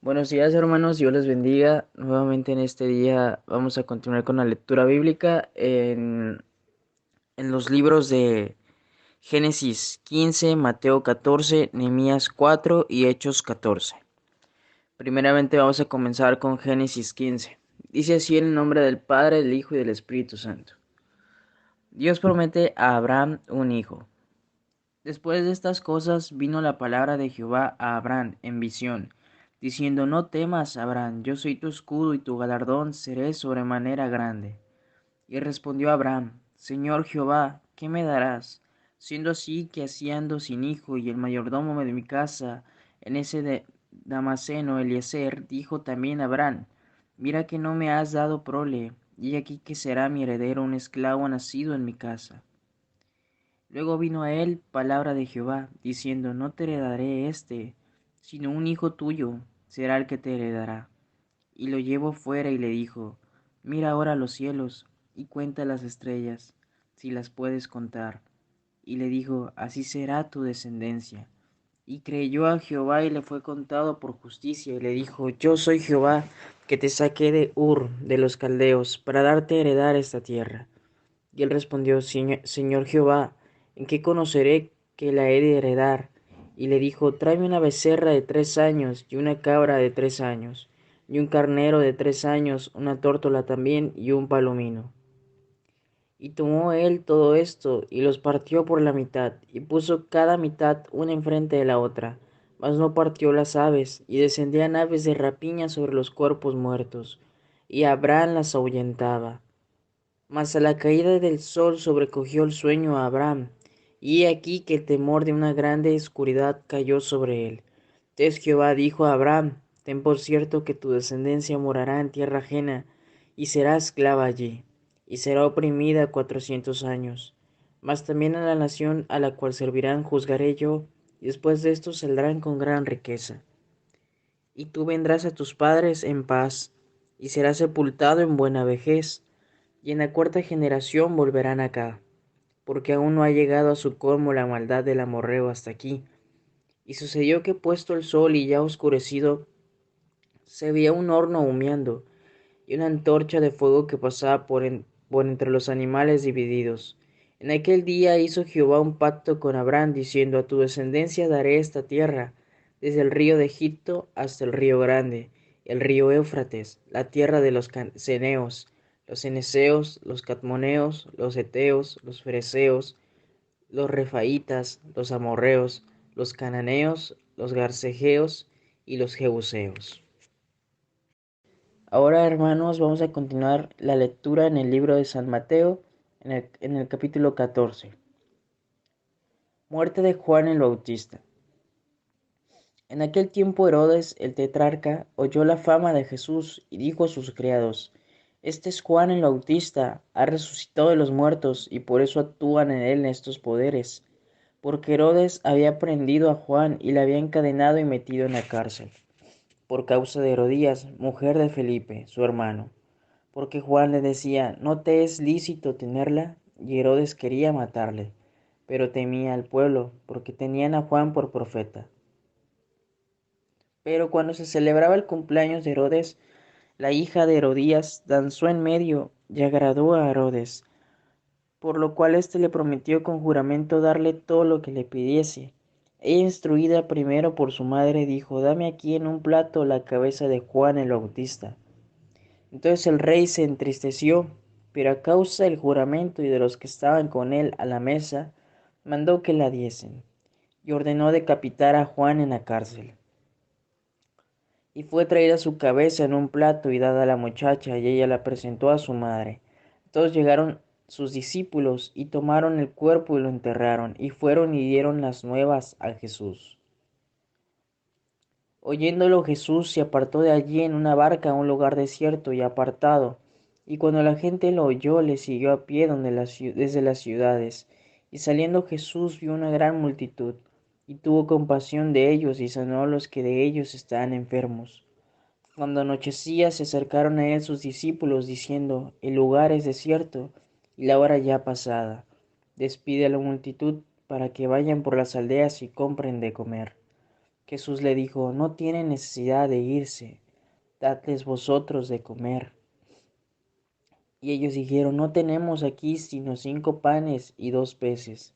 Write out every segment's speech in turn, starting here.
Buenos días, hermanos, Dios les bendiga. Nuevamente en este día vamos a continuar con la lectura bíblica en los libros de Génesis 15, Mateo 14, Nehemías 4 y Hechos 14. Primeramente vamos a comenzar con Génesis 15. Dice así en el nombre del Padre, del Hijo y del Espíritu Santo. Dios promete a Abraham un hijo. Después de estas cosas vino la palabra de Jehová a Abraham en visión, diciendo: No temas, Abraham, yo soy tu escudo y tu galardón seré sobremanera grande. Y respondió Abraham: Señor Jehová, ¿qué me darás? Siendo así que así ando sin hijo, y el mayordomo de mi casa, en ese de Damaseno Eliezer, dijo también a Abraham: Mira que no me has dado prole, y aquí que será mi heredero un esclavo nacido en mi casa. Luego vino a él palabra de Jehová, diciendo: No te heredaré sino un hijo tuyo será el que te heredará. Y lo llevó fuera y le dijo: Mira ahora los cielos y cuenta las estrellas, si las puedes contar. Y le dijo: Así será tu descendencia. Y creyó a Jehová y le fue contado por justicia. Y le dijo: Yo soy Jehová, que te saqué de Ur de los caldeos, para darte a heredar esta tierra. Y él respondió: Señor Jehová, ¿en qué conoceré que la he de heredar? Y le dijo: Tráeme una becerra de 3 años, y una cabra de 3 años, y un carnero de 3 años, una tórtola también, y un palomino. Y tomó él todo esto, y los partió por la mitad, y puso cada mitad una enfrente de la otra, mas no partió las aves, y descendían aves de rapiña sobre los cuerpos muertos, y Abraham las ahuyentaba. Mas a la caída del sol sobrecogió el sueño a Abraham, y he aquí que el temor de una grande oscuridad cayó sobre él. Entonces Jehová dijo a Abraham: Ten por cierto que tu descendencia morará en tierra ajena, y será esclava allí, y será oprimida 400 años. Mas también a la nación a la cual servirán juzgaré yo, y después de esto saldrán con gran riqueza. Y tú vendrás a tus padres en paz, y serás sepultado en buena vejez, y en la cuarta generación volverán acá, porque aún no ha llegado a su colmo la maldad del amorreo hasta aquí. Y sucedió que puesto el sol y ya oscurecido, se veía un horno humeando, y una antorcha de fuego que pasaba por entre los animales divididos. En aquel día hizo Jehová un pacto con Abraham, diciendo: A tu descendencia daré esta tierra, desde el río de Egipto hasta el río grande, el río Éufrates, la tierra de los ceneos, los ceneseos, los cadmoneos, los heteos, los fereceos, los refaitas, los amorreos, los cananeos, los garcejeos y los jebuseos. Ahora, hermanos, vamos a continuar la lectura en el libro de San Mateo, en el capítulo 14. Muerte de Juan el Bautista. En aquel tiempo Herodes el tetrarca oyó la fama de Jesús y dijo a sus criados: Este es Juan el Bautista, ha resucitado de los muertos, y por eso actúan en él estos poderes. Porque Herodes había prendido a Juan y le había encadenado y metido en la cárcel, por causa de Herodías, mujer de Felipe, su hermano. Porque Juan le decía: No te es lícito tenerla, y Herodes quería matarle, pero temía al pueblo, porque tenían a Juan por profeta. Pero cuando se celebraba el cumpleaños de Herodes, la hija de Herodías danzó en medio y agradó a Herodes, por lo cual éste le prometió con juramento darle todo lo que le pidiese. Ella, instruida primero por su madre, dijo: Dame aquí en un plato la cabeza de Juan el Bautista. Entonces el rey se entristeció, pero a causa del juramento y de los que estaban con él a la mesa, mandó que la diesen, y ordenó decapitar a Juan en la cárcel. Y fue traída su cabeza en un plato y dada a la muchacha, y ella la presentó a su madre. Entonces llegaron sus discípulos y tomaron el cuerpo y lo enterraron, y fueron y dieron las nuevas a Jesús. Oyéndolo, Jesús se apartó de allí en una barca a un lugar desierto y apartado, y cuando la gente lo oyó, le siguió a pie desde las ciudades. Y saliendo Jesús vio una gran multitud, y tuvo compasión de ellos, y sanó a los que de ellos estaban enfermos. Cuando anochecía, se acercaron a él sus discípulos, diciendo: El lugar es desierto, y la hora ya pasada. Despide a la multitud para que vayan por las aldeas y compren de comer. Jesús le dijo: no tienen necesidad de irse, dadles vosotros de comer. Y ellos dijeron: no tenemos aquí sino 5 panes y 2 peces.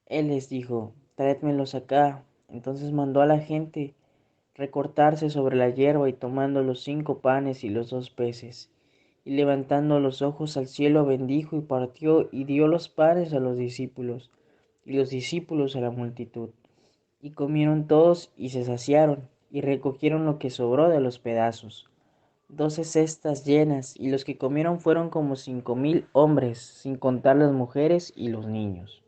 Él les dijo: traédmelos acá. Entonces mandó a la gente recortarse sobre la hierba, y tomando los 5 panes y los 2 peces, y levantando los ojos al cielo, bendijo y partió, y dio los panes a los discípulos, y los discípulos a la multitud. Y comieron todos y se saciaron, y recogieron lo que sobró de los pedazos, 12 cestas llenas, y los que comieron fueron como 5000 hombres, sin contar las mujeres y los niños.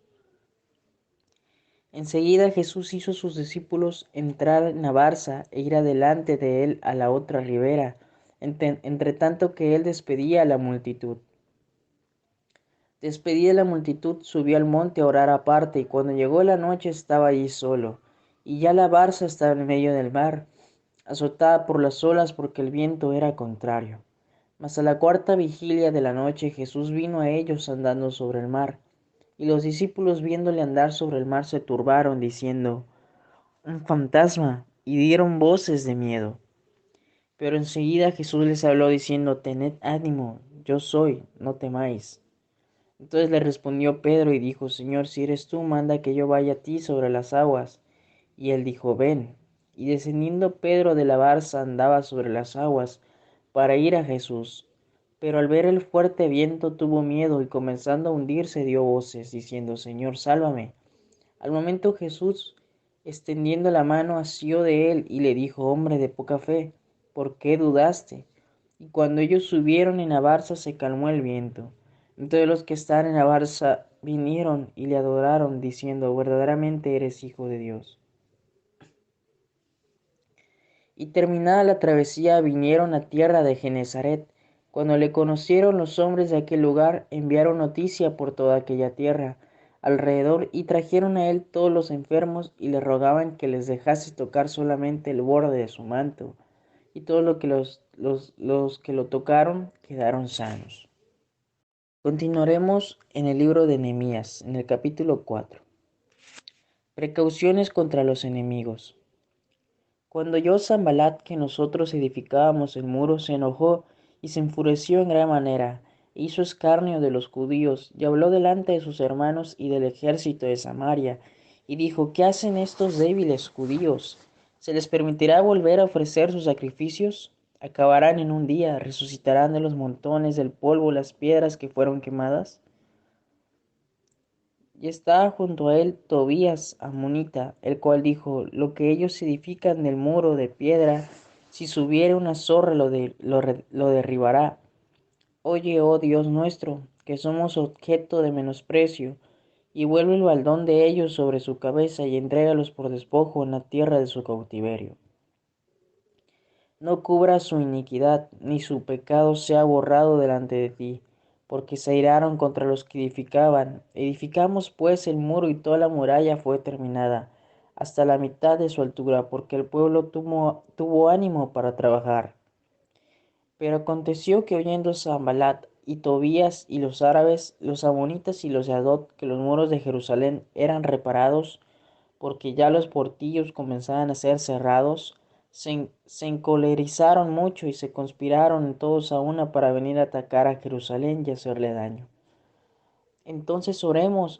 Enseguida Jesús hizo a sus discípulos entrar en la barca e ir adelante de él a la otra ribera, entre tanto que él despedía a la multitud. Despedida la multitud, subió al monte a orar aparte, y cuando llegó la noche estaba allí solo. Y ya la barca estaba en medio del mar, azotada por las olas, porque el viento era contrario. Mas a la cuarta vigilia de la noche Jesús vino a ellos andando sobre el mar. Y los discípulos, viéndole andar sobre el mar, se turbaron, diciendo: un fantasma, y dieron voces de miedo. Pero enseguida Jesús les habló diciendo: tened ánimo, yo soy, no temáis. Entonces le respondió Pedro y dijo: Señor, si eres tú, manda que yo vaya a ti sobre las aguas. Y él dijo: ven. Y descendiendo Pedro de la barca, andaba sobre las aguas para ir a Jesús. Pero al ver el fuerte viento tuvo miedo, y comenzando a hundirse dio voces, diciendo: Señor, sálvame. Al momento Jesús, extendiendo la mano, asió de él y le dijo: hombre de poca fe, ¿por qué dudaste? Y cuando ellos subieron en la barca, se calmó el viento. Entonces los que estaban en la barca vinieron y le adoraron, diciendo: verdaderamente eres hijo de Dios. Y terminada la travesía, vinieron a tierra de Genezaret. Cuando le conocieron los hombres de aquel lugar, enviaron noticia por toda aquella tierra alrededor, y trajeron a él todos los enfermos, y le rogaban que les dejase tocar solamente el borde de su manto. Y todos los que lo tocaron quedaron sanos. Continuaremos en el libro de Nehemías, en el capítulo 4. Precauciones contra los enemigos. Cuando oyó Sanballat que nosotros edificábamos el muro, se enojó y se enfureció en gran manera, e hizo escarnio de los judíos, y habló delante de sus hermanos y del ejército de Samaria, y dijo: ¿qué hacen estos débiles judíos? ¿Se les permitirá volver a ofrecer sus sacrificios? ¿Acabarán en un día? ¿Resucitarán de los montones del polvo las piedras que fueron quemadas? Y estaba junto a él Tobías amonita, el cual dijo: lo que ellos edifican del muro de piedra, si subiere una zorra lo derribará. Oye, oh Dios nuestro, que somos objeto de menosprecio, y vuelve el baldón de ellos sobre su cabeza, y entrégalos por despojo en la tierra de su cautiverio. No cubra su iniquidad, ni su pecado sea borrado delante de ti, porque se airaron contra los que edificaban. Edificamos pues el muro, y toda la muralla fue terminada, hasta la mitad de su altura, porque el pueblo tuvo ánimo para trabajar. Pero aconteció que, oyendo Sanballat y Tobías y los árabes, los amonitas y los de Adot, que los muros de Jerusalén eran reparados, porque ya los portillos comenzaban a ser cerrados, se encolerizaron mucho y se conspiraron todos a una para venir a atacar a Jerusalén y hacerle daño. Entonces oramos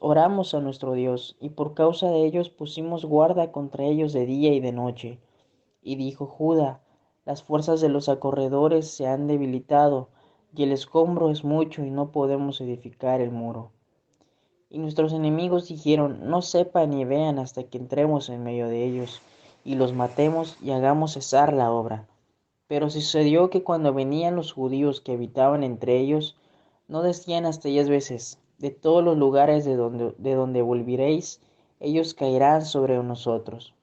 a nuestro Dios, y por causa de ellos pusimos guarda contra ellos de día y de noche. Y dijo Judá: las fuerzas de los acorredores se han debilitado, y el escombro es mucho, y no podemos edificar el muro. Y nuestros enemigos dijeron: no sepan ni vean hasta que entremos en medio de ellos, y los matemos y hagamos cesar la obra. Pero sucedió que cuando venían los judíos que habitaban entre ellos, no decían hasta 10 veces: de todos los lugares de donde volviréis, ellos caerán sobre nosotros.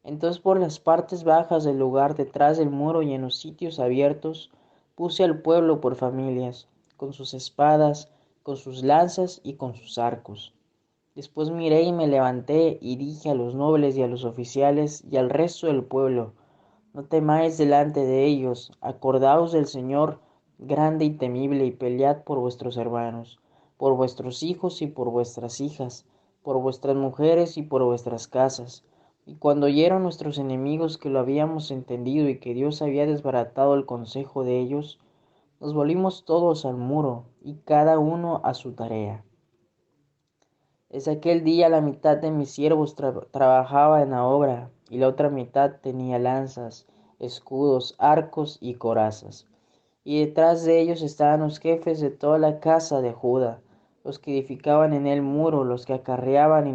Entonces por las partes bajas del lugar, detrás del muro y en los sitios abiertos, puse al pueblo por familias, con sus espadas, con sus lanzas y con sus arcos. Después miré y me levanté y dije a los nobles y a los oficiales y al resto del pueblo: no temáis delante de ellos, acordaos del Señor grande y temible, y pelead por vuestros hermanos, por vuestros hijos y por vuestras hijas, por vuestras mujeres y por vuestras casas. Y cuando oyeron nuestros enemigos que lo habíamos entendido y que Dios había desbaratado el consejo de ellos, nos volvimos todos al muro, y cada uno a su tarea. Desde aquel día la mitad de mis siervos trabajaba en la obra, y la otra mitad tenía lanzas, escudos, arcos y corazas. Y detrás de ellos estaban los jefes de toda la casa de Judá, los que edificaban en el muro, los que acarreaban y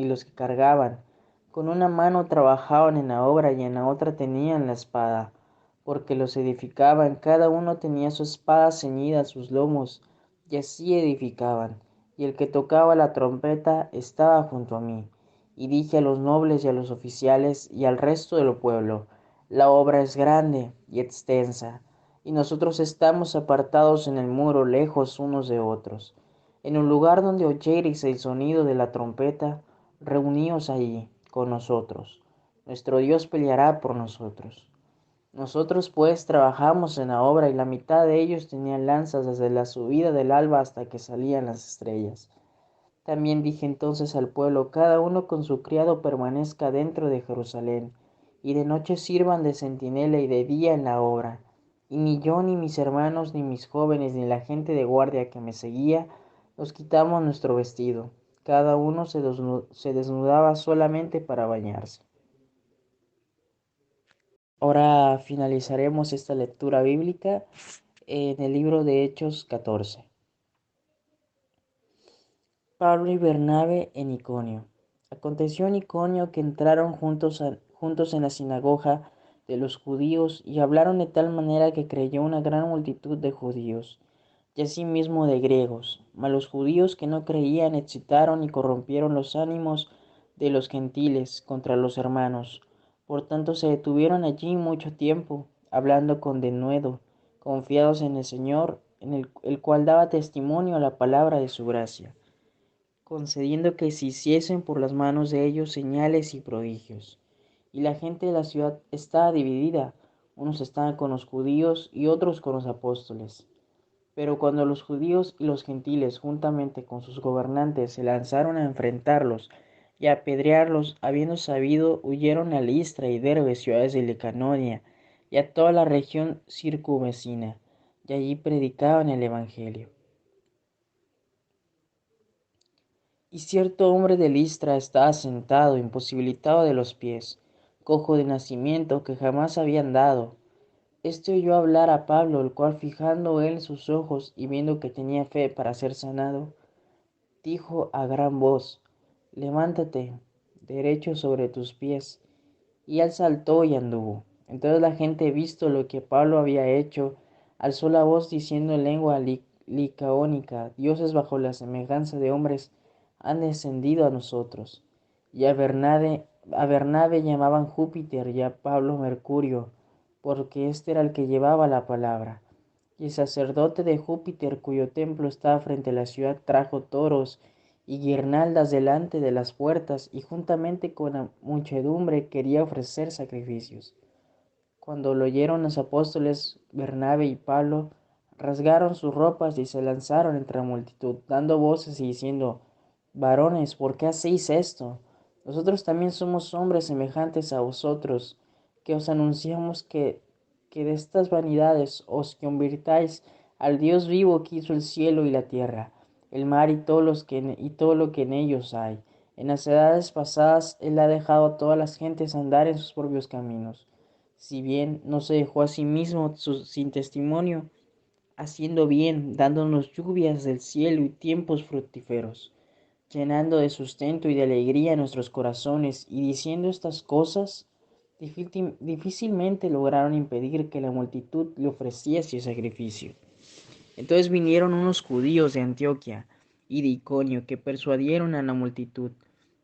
los que cargaban. Con una mano trabajaban en la obra y en la otra tenían la espada, porque los edificaban, cada uno tenía su espada ceñida a sus lomos, y así edificaban. Y el que tocaba la trompeta estaba junto a mí. Y dije a los nobles y a los oficiales y al resto del pueblo: la obra es grande y extensa, y nosotros estamos apartados en el muro, lejos unos de otros. En un lugar donde oyereis el sonido de la trompeta, reuníos allí con nosotros. Nuestro Dios peleará por nosotros. Nosotros pues trabajamos en la obra, y la mitad de ellos tenían lanzas desde la subida del alba hasta que salían las estrellas. También dije entonces al pueblo: cada uno con su criado permanezca dentro de Jerusalén, y de noche sirvan de centinela y de día en la obra. Y ni yo, ni mis hermanos, ni mis jóvenes, ni la gente de guardia que me seguía, nos quitamos nuestro vestido. Cada uno se desnudaba solamente para bañarse. Ahora finalizaremos esta lectura bíblica en el libro de Hechos 14. Pablo y Bernabé en Iconio. Aconteció en Iconio que entraron juntos en la sinagoga de los judíos y hablaron de tal manera que creyó una gran multitud de judíos y asimismo de griegos. Mas los judíos que no creían excitaron y corrompieron los ánimos de los gentiles contra los hermanos. Por tanto se detuvieron allí mucho tiempo, hablando con denuedo, confiados en el Señor, en el cual daba testimonio a la palabra de su gracia, concediendo que se hiciesen por las manos de ellos señales y prodigios. Y la gente de la ciudad estaba dividida: unos estaban con los judíos y otros con los apóstoles. Pero cuando los judíos y los gentiles, juntamente con sus gobernantes, se lanzaron a enfrentarlos y a apedrearlos, habiendo sabido, huyeron a Listra y Derbe, ciudades de Licaonia, y a toda la región circunvecina, y allí predicaban el evangelio. Y cierto hombre de Listra estaba sentado, imposibilitado de los pies, cojo de nacimiento, que jamás había andado. Este oyó hablar a Pablo, el cual, fijando él sus ojos y viendo que tenía fe para ser sanado, dijo a gran voz: levántate derecho sobre tus pies. Y él saltó y anduvo. Entonces la gente, visto lo que Pablo había hecho, alzó la voz diciendo en lengua licaónica: dioses bajo la semejanza de hombres han descendido a nosotros. Y a Bernabé llamaban Júpiter y a Pablo Mercurio, porque éste era el que llevaba la palabra. Y el sacerdote de Júpiter, cuyo templo estaba frente a la ciudad, trajo toros y guirnaldas delante de las puertas, y juntamente con la muchedumbre quería ofrecer sacrificios. Cuando lo oyeron los apóstoles, Bernabé y Pablo rasgaron sus ropas y se lanzaron entre la multitud, dando voces y diciendo: varones, ¿por qué hacéis esto? Nosotros también somos hombres semejantes a vosotros, que os anunciamos que de estas vanidades os convirtáis al Dios vivo, que hizo el cielo y la tierra, el mar y todo lo que en ellos hay. En las edades pasadas Él ha dejado a todas las gentes andar en sus propios caminos. Si bien no se dejó a sí mismo sin testimonio, haciendo bien, dándonos lluvias del cielo y tiempos fructíferos, llenando de sustento y de alegría nuestros corazones. Y diciendo estas cosas, difícilmente lograron impedir que la multitud le ofreciese sacrificio. Entonces vinieron unos judíos de Antioquía y de Iconio, que persuadieron a la multitud,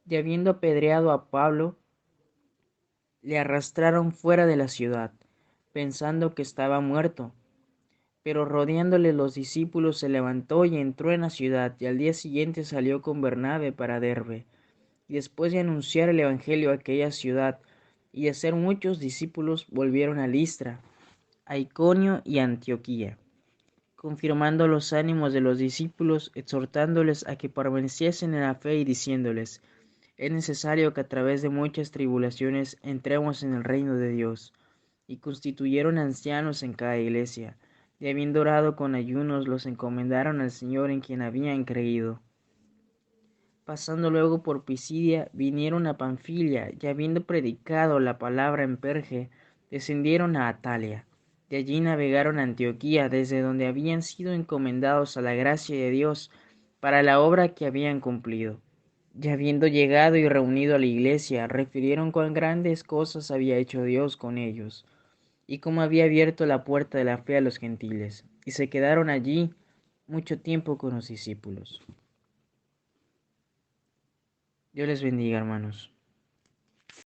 y habiendo apedreado a Pablo, le arrastraron fuera de la ciudad, pensando que estaba muerto. Pero rodeándole los discípulos, se levantó y entró en la ciudad, y al día siguiente salió con Bernabé para Derbe. Y después de anunciar el evangelio a aquella ciudad y de hacer muchos discípulos, volvieron a Listra, a Iconio y a Antioquía. confirmando los ánimos de los discípulos, exhortándoles a que permaneciesen en la fe y diciéndoles: es necesario que a través de muchas tribulaciones entremos en el reino de Dios. Y constituyeron ancianos en cada iglesia, y habiendo orado con ayunos, los encomendaron al Señor en quien habían creído. Pasando luego por Pisidia, vinieron a Panfilia, y habiendo predicado la palabra en Perge, descendieron a Atalia. De allí navegaron a Antioquía, desde donde habían sido encomendados a la gracia de Dios para la obra que habían cumplido. Y habiendo llegado y reunido a la iglesia, refirieron cuán grandes cosas había hecho Dios con ellos, y cómo había abierto la puerta de la fe a los gentiles, y se quedaron allí mucho tiempo con los discípulos. Dios les bendiga, hermanos.